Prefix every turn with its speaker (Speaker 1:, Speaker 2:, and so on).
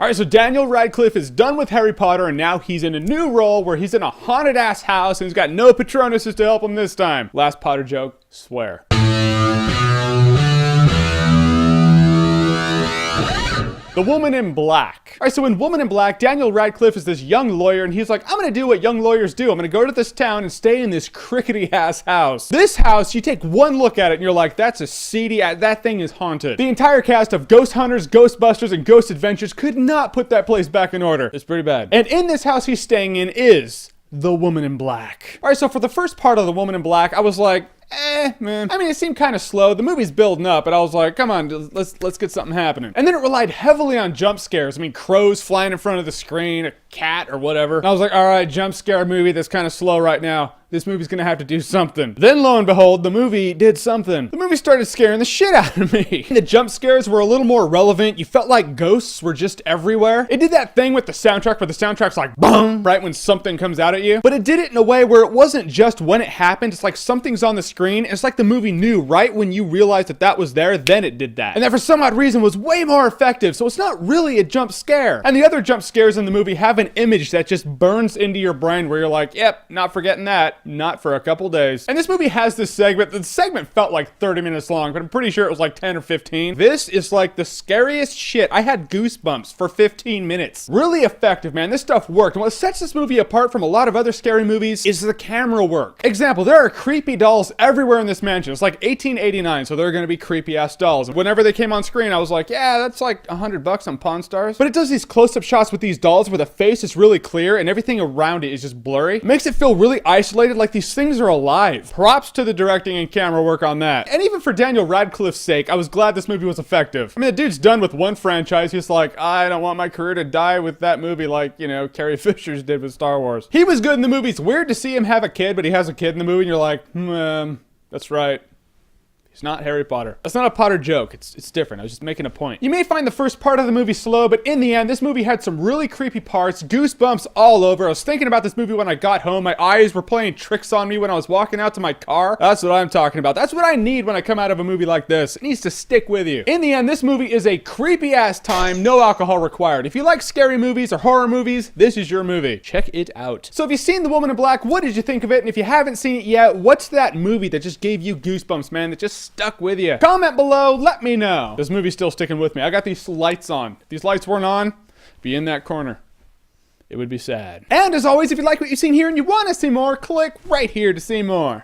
Speaker 1: Alright, so Daniel Radcliffe is done with Harry Potter, and now he's in a new role where he's in a haunted-ass house, and he's got no Patronuses to help him this time. Last Potter joke, swear. The Woman in Black. Alright, so in Woman in Black, Daniel Radcliffe is this young lawyer, and he's like, I'm gonna do what young lawyers do. I'm gonna go to this town and stay in this crickety-ass house. This house, you take one look at it, and you're like, that's a seedy, that thing is haunted. The entire cast of Ghost Hunters, Ghostbusters, and Ghost Adventures could not put that place back in order. It's pretty bad. And in this house he's staying in is the Woman in Black. Alright, so for the first part of the Woman in Black, I was like, man. I mean, it seemed kind of slow. The movie's building up, but I was like, come on, let's get something happening. And then it relied heavily on jump scares. I mean, crows flying in front of the screen, a cat or whatever. And I was like, all right, jump scare movie that's kind of slow right now. This movie's gonna have to do something. Then lo and behold, the movie did something. The movie started scaring the shit out of me. The jump scares were a little more relevant. You felt like ghosts were just everywhere. It did that thing with the soundtrack where the soundtrack's like, boom, right when something comes out at you. But it did it in a way where it wasn't just when it happened. It's like something's on the screen. It's like the movie knew right when you realized that that was there, then it did that. And that for some odd reason was way more effective. So it's not really a jump scare. And the other jump scares in the movie have an image that just burns into your brain where you're like, yep, not forgetting that. Not for a couple days. And this movie has this segment. The segment felt like 30 minutes long, but I'm pretty sure it was like 10 or 15. This is like the scariest shit. I had goosebumps for 15 minutes. Really effective, man. This stuff worked. And what sets this movie apart from a lot of other scary movies is the camera work. Example, there are creepy dolls everywhere in this mansion. It's like 1889, so there are going to be creepy ass dolls. And whenever they came on screen, I was like, yeah, that's like $100 on Pawn Stars. But it does these close-up shots with these dolls where the face is really clear and everything around it is just blurry. It makes it feel really isolated, like these things are alive. Props to the directing and camera work on that. And even for Daniel Radcliffe's sake, I was glad this movie was effective. I mean, the dude's done with one franchise. He's like, I don't want my career to die with that movie like, you know, Carrie Fisher's did with Star Wars. He was good in the movie. It's weird to see him have a kid, but he has a kid in the movie and you're like, that's right. He's not Harry Potter. That's not a Potter joke. It's different. I was just making a point. You may find the first part of the movie slow, but in the end, this movie had some really creepy parts, goosebumps all over. I was thinking about this movie when I got home. My eyes were playing tricks on me when I was walking out to my car. That's what I'm talking about. That's what I need when I come out of a movie like this. It needs to stick with you. In the end, this movie is a creepy ass time, no alcohol required. If you like scary movies or horror movies, this is your movie. Check it out. So if you've seen The Woman in Black, what did you think of it? And if you haven't seen it yet, what's that movie that just gave you goosebumps, man, that just stuck with you? Comment below, let me know. This movie's still sticking with me. I got these lights on. If these lights weren't on, be in that corner. It would be sad. And as always, if you like what you've seen here and you want to see more, click right here to see more.